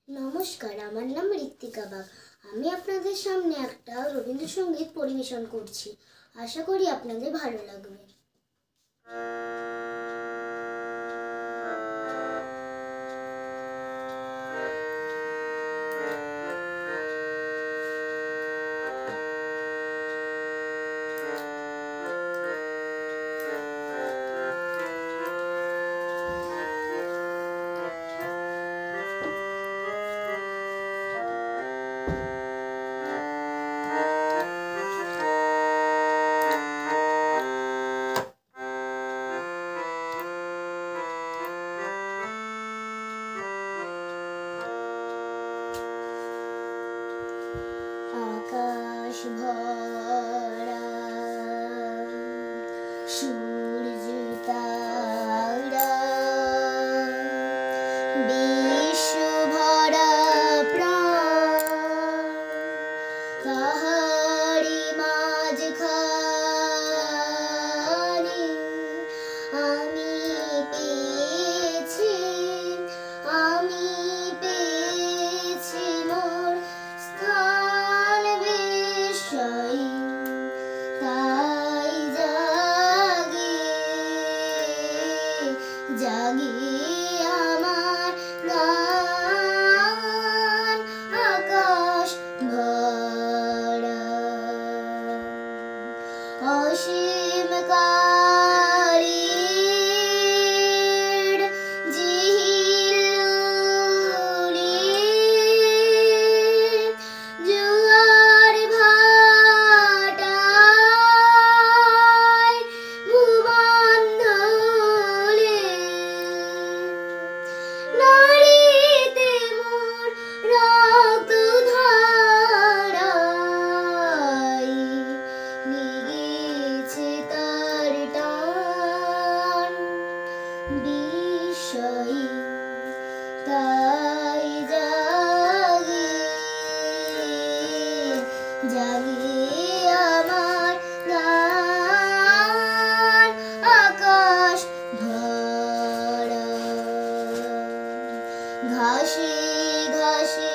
নমস্কার, আমার নাম ঋত্বিকা বাগ। আমি আপনাদের সামনে একটা রবীন্দ্রসঙ্গীত পরিবেশন করছি। আশা করি আপনাদের ভালো লাগবে। আকাশ ভরা সূর্য তারা, বিশ্ব ভরা প্রাণ, তাহারি মাঝখানে আমি পেয়েছি মোর স্থান বিষয়ী। তাই জাগে আমার গান, আকাশ ভরা অসীম কালের ঝিল্লি, জোয়ার ভাটায় ভুবন দোলে, নাড়িতে মোর রক্ত ধারায় লেগেছে তার টান বিষয়ী। তাই জাগে আমার গান, আকাশ ভরা ঘাসে ঘাসে